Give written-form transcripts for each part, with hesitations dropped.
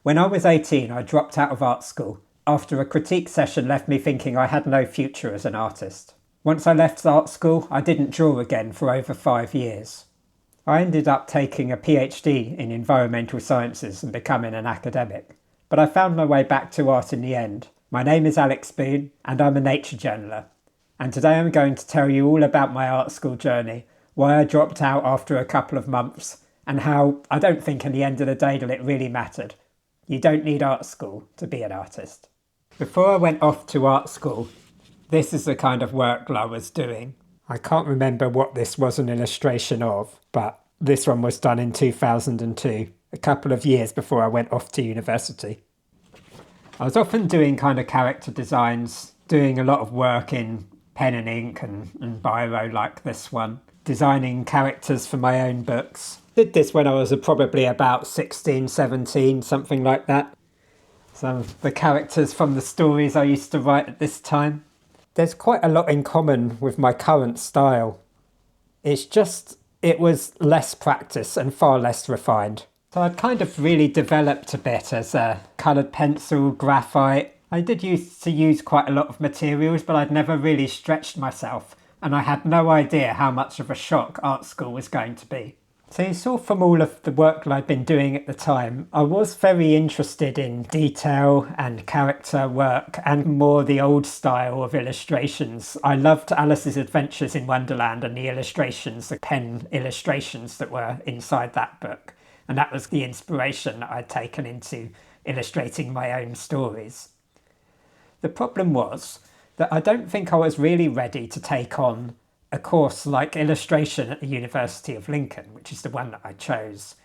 When I was 18, I dropped out of art school after a critique session left me thinking I had no future as an artist. Once I left art school, I didn't draw again for over 5 years. I ended up taking a PhD in environmental sciences and becoming an academic, but I found my way back to art in the end. My name is Alex Boone and I'm a nature journaler. And today I'm going to tell you all about my art school journey, why I dropped out after a couple of months, and how I don't think in the end of the day that it really mattered. You don't need art school to be an artist. Before I went off to art school, this is the kind of work that I was doing. I can't remember what this was an illustration of, but this one was done in 2002, a couple of years before I went off to university. I was often doing kind of character designs, doing a lot of work in pen and ink and biro like this one, designing characters for my own books. Did this when I was probably about 16, 17, something like that. Some of the characters from the stories I used to write at this time. There's quite a lot in common with my current style. It's just, it was less practice and far less refined. So I'd kind of really developed a bit as a coloured pencil, graphite. I did used to use quite a lot of materials, but I'd never really stretched myself, and I had no idea how much of a shock art school was going to be. So you saw from all of the work that I'd been doing at the time, I was very interested in detail and character work and more the old style of illustrations. I loved Alice's Adventures in Wonderland and the illustrations, the pen illustrations that were inside that book. And that was the inspiration that I'd taken into illustrating my own stories. The problem was that I don't think I was really ready to take on a course like illustration at the University of Lincoln, which is the one that I chose.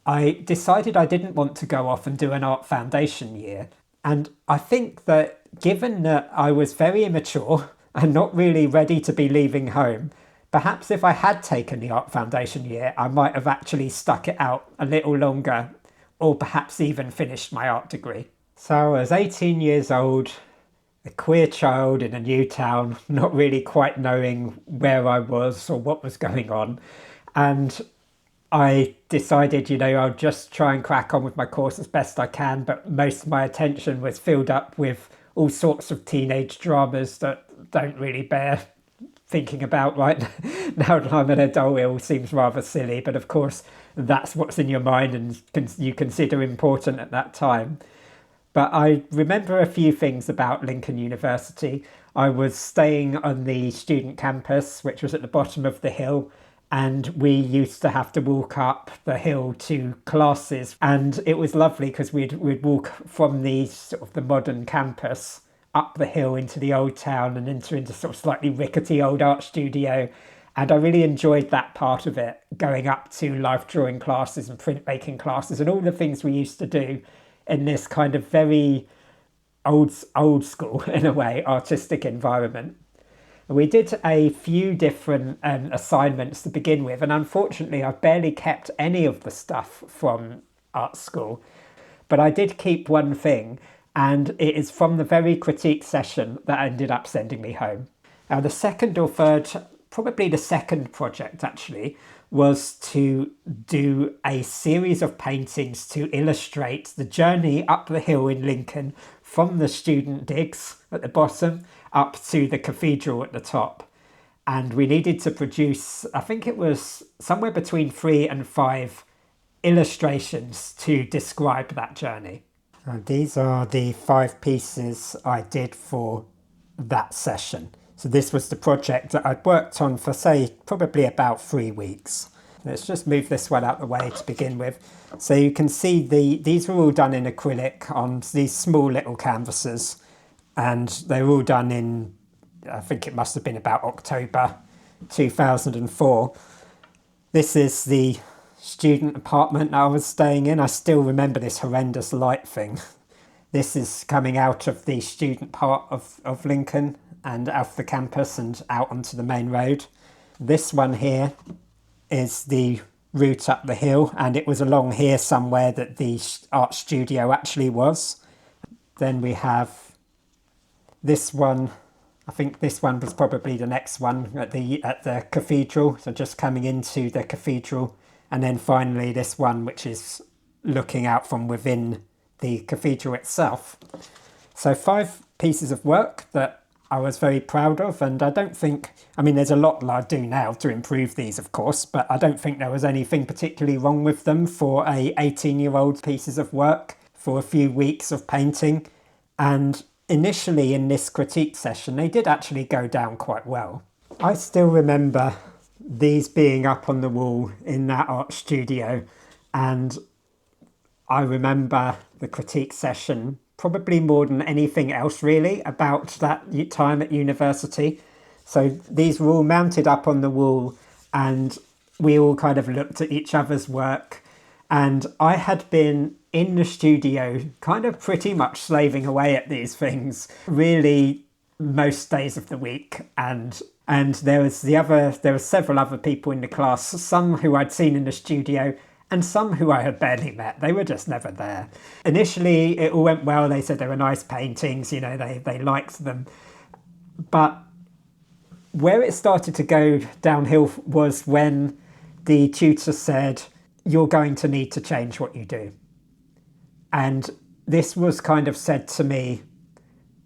I decided I didn't want to go off and do an art foundation year. And I think that given that I was very immature and not really ready to be leaving home, perhaps if I had taken the art foundation year, I might have actually stuck it out a little longer, or perhaps even finished my art degree. So I was 18 years old, a queer child in a new town, not really quite knowing where I was or what was going on. And I decided, I'll just try and crack on with my course as best I can, but most of my attention was filled up with all sorts of teenage dramas that don't really bear thinking about right now that I'm an adult. It all seems rather silly, but of course that's what's in your mind and you consider important at that time. But I remember a few things about Lincoln University. I was staying on the student campus, which was at the bottom of the hill, and we used to have to walk up the hill to classes. And it was lovely because we'd walk from the sort of the modern campus up the hill into the old town and into sort of slightly rickety old art studio. And I really enjoyed that part of it, going up to life drawing classes and printmaking classes and all the things we used to do in this kind of very old school, in a way, artistic environment. We did a few different assignments to begin with, and unfortunately I barely kept any of the stuff from art school. But I did keep one thing, and it is from the very critique session that ended up sending me home. Now the second or third, probably the second project actually, was to do a series of paintings to illustrate the journey up the hill in Lincoln from the student digs at the bottom up to the cathedral at the top. And we needed to produce, I think it was somewhere between 3 and 5 illustrations to describe that journey. And these are the 5 pieces I did for that session. So this was the project that I'd worked on for, say, probably about 3 weeks. Let's just move this one out the way to begin with. So you can see these were all done in acrylic on these small little canvases. And they were all done in, I think it must have been about October 2004. This is the student apartment I was staying in. I still remember this horrendous light thing. This is coming out of the student part of Lincoln and off the campus and out onto the main road. This one here is the route up the hill, and it was along here somewhere that the art studio actually was. Then we have this one. I think this one was probably the next one at the cathedral, so just coming into the cathedral. And then finally this one, which is looking out from within the cathedral itself. So 5 pieces of work that I was very proud of, and I don't think, I mean, there's a lot that I do now to improve these, of course, but I don't think there was anything particularly wrong with them for a 18-year-old pieces of work for a few weeks of painting. And initially in this critique session, they did actually go down quite well. I still remember these being up on the wall in that art studio, and I remember the critique session probably more than anything else really about that time at university. So these were all mounted up on the wall and we all kind of looked at each other's work, and I had been in the studio kind of pretty much slaving away at these things really most days of the week, and there were several other people in the class, some who I'd seen in the studio and some who I had barely met. They were just never there. Initially, it all went well. They said they were nice paintings, you know, they liked them. But where it started to go downhill was when the tutor said, "You're going to need to change what you do." And this was kind of said to me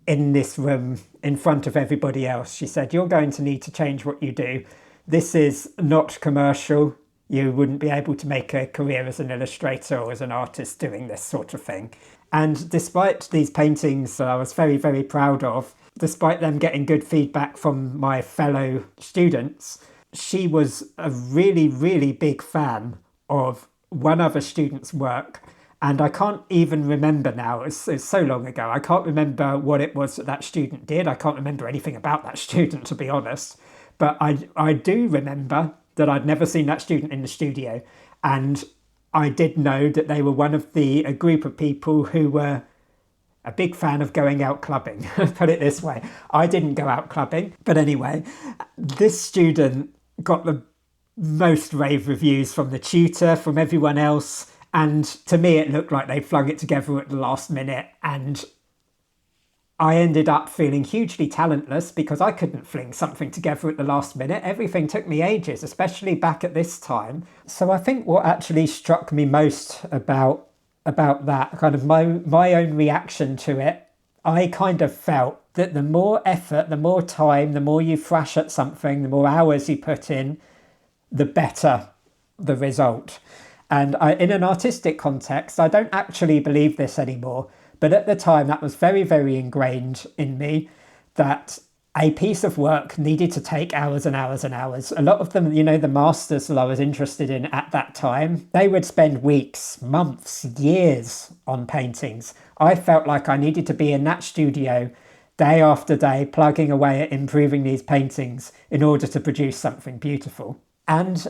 in this room in front of everybody else. She said, "You're going to need to change what you do. This is not commercial. You wouldn't be able to make a career as an illustrator or as an artist doing this sort of thing." And despite these paintings that I was very, very proud of, despite them getting good feedback from my fellow students, she was a really, really big fan of one other student's work. And I can't even remember now, it's so long ago, I can't remember what it was that student did. I can't remember anything about that student, to be honest. But I do remember that I'd never seen that student in the studio, and I did know that they were one of a group of people who were a big fan of going out clubbing. Put it this way, I didn't go out clubbing, but anyway, this student got the most rave reviews from the tutor, from everyone else, and to me it looked like they flung it together at the last minute, and I ended up feeling hugely talentless because I couldn't fling something together at the last minute. Everything took me ages, especially back at this time. So I think what actually struck me most about that, kind of my own reaction to it, I kind of felt that the more effort, the more time, the more you thrash at something, the more hours you put in, the better the result. And in an artistic context, I don't actually believe this anymore. But at the time, that was very, very ingrained in me, that a piece of work needed to take hours and hours and hours. A lot of them, you know, the masters that I was interested in at that time, they would spend weeks, months, years on paintings. I felt like I needed to be in that studio day after day, plugging away at improving these paintings in order to produce something beautiful. And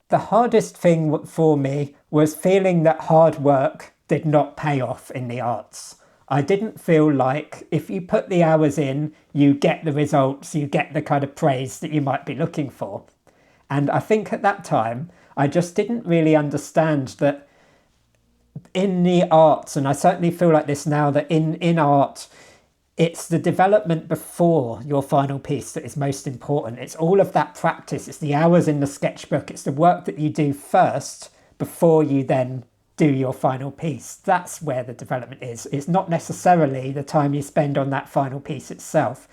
the hardest thing for me was feeling that hard work did not pay off in the arts. I didn't feel like if you put the hours in, you get the results, you get the kind of praise that you might be looking for. And I think at that time, I just didn't really understand that in the arts, and I certainly feel like this now, that in art, it's the development before your final piece that is most important. It's all of that practice. It's the hours in the sketchbook. It's the work that you do first before you then do your final piece. That's where the development is. It's not necessarily the time you spend on that final piece itself.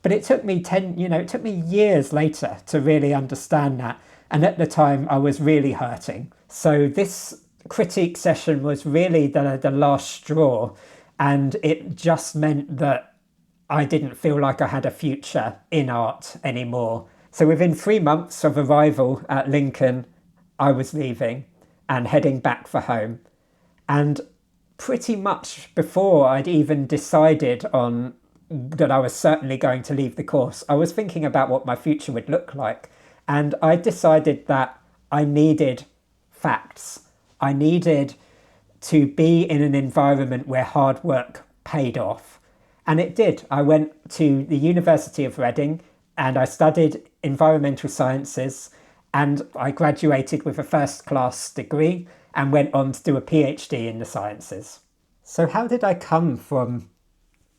But it took me it took me years later to really understand that. And at the time I was really hurting. So this critique session was really the last straw. And it just meant that I didn't feel like I had a future in art anymore. So within 3 months of arrival at Lincoln, I was leaving and heading back for home. And pretty much before I'd even decided on that I was certainly going to leave the course, I was thinking about what my future would look like. And I decided that I needed facts. I needed to be in an environment where hard work paid off. And it did. I went to the University of Reading and I studied environmental sciences, and I graduated with a first-class degree and went on to do a PhD in the sciences. So how did I come from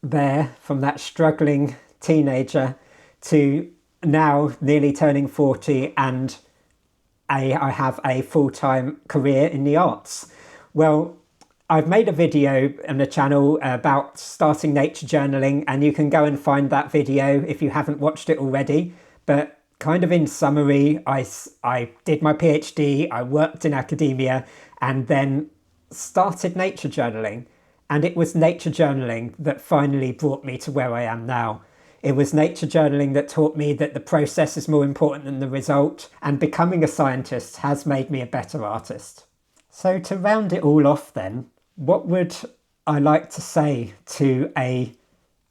there, from that struggling teenager, to now nearly turning 40 and I have a full-time career in the arts? Well, I've made a video on the channel about starting nature journaling, and you can go and find that video if you haven't watched it already. But kind of in summary, I did my PhD, I worked in academia, and then started nature journaling. And it was nature journaling that finally brought me to where I am now. It was nature journaling that taught me that the process is more important than the result, and becoming a scientist has made me a better artist. So to round it all off then, what would I like to say to a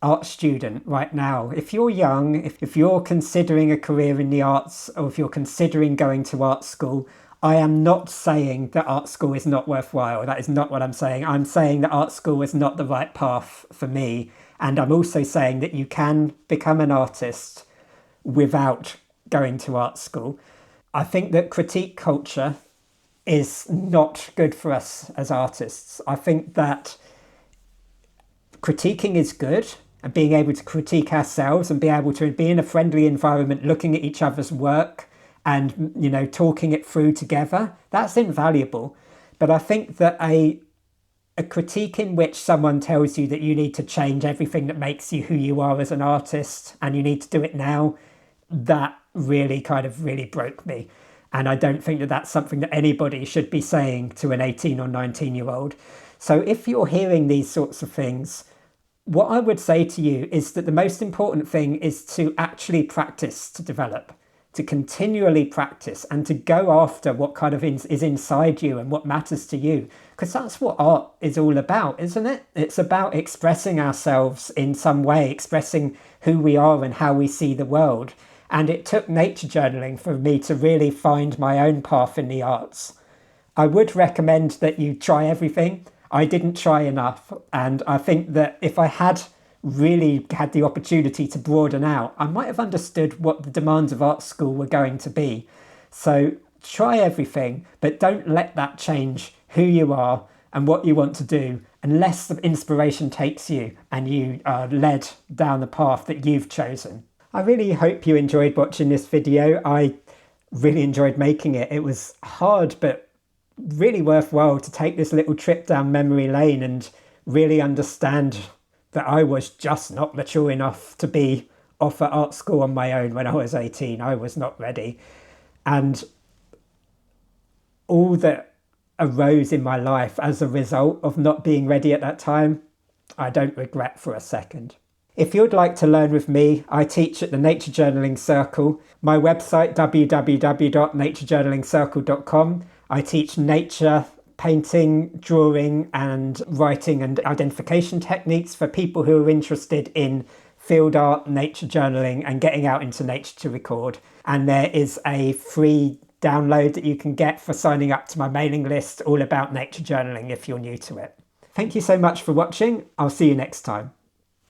art student right now? If you're young, if you're considering a career in the arts, or if you're considering going to art school, I am not saying that art school is not worthwhile. That is not what I'm saying. I'm saying that art school is not the right path for me. And I'm also saying that you can become an artist without going to art school. I think that critique culture is not good for us as artists. I think that critiquing is good, and being able to critique ourselves and be able to be in a friendly environment, looking at each other's work and, you know, talking it through together, that's invaluable. But I think that a critique in which someone tells you that you need to change everything that makes you who you are as an artist and you need to do it now, that really broke me. And I don't think that that's something that anybody should be saying to an 18 or 19-year-old. So if you're hearing these sorts of things, what I would say to you is that the most important thing is to actually practice to develop, to continually practice and to go after what kind of is inside you and what matters to you. Because that's what art is all about, isn't it? It's about expressing ourselves in some way, expressing who we are and how we see the world. And it took nature journaling for me to really find my own path in the arts. I would recommend that you try everything. I didn't try enough. And I think that if I had really had the opportunity to broaden out, I might have understood what the demands of art school were going to be. So try everything, but don't let that change who you are and what you want to do unless the inspiration takes you and you are led down the path that you've chosen. I really hope you enjoyed watching this video. I really enjoyed making it. It was hard, but really worthwhile to take this little trip down memory lane and really understand that I was just not mature enough to be off at art school on my own when I was 18. I was not ready. And all that arose in my life as a result of not being ready at that time, I don't regret for a second. If you'd like to learn with me, I teach at the Nature Journaling Circle. My website, www.naturejournalingcircle.com. I teach nature, painting, drawing and writing and identification techniques for people who are interested in field art, nature journaling and getting out into nature to record. And there is a free download that you can get for signing up to my mailing list all about nature journaling if you're new to it. Thank you so much for watching. I'll see you next time.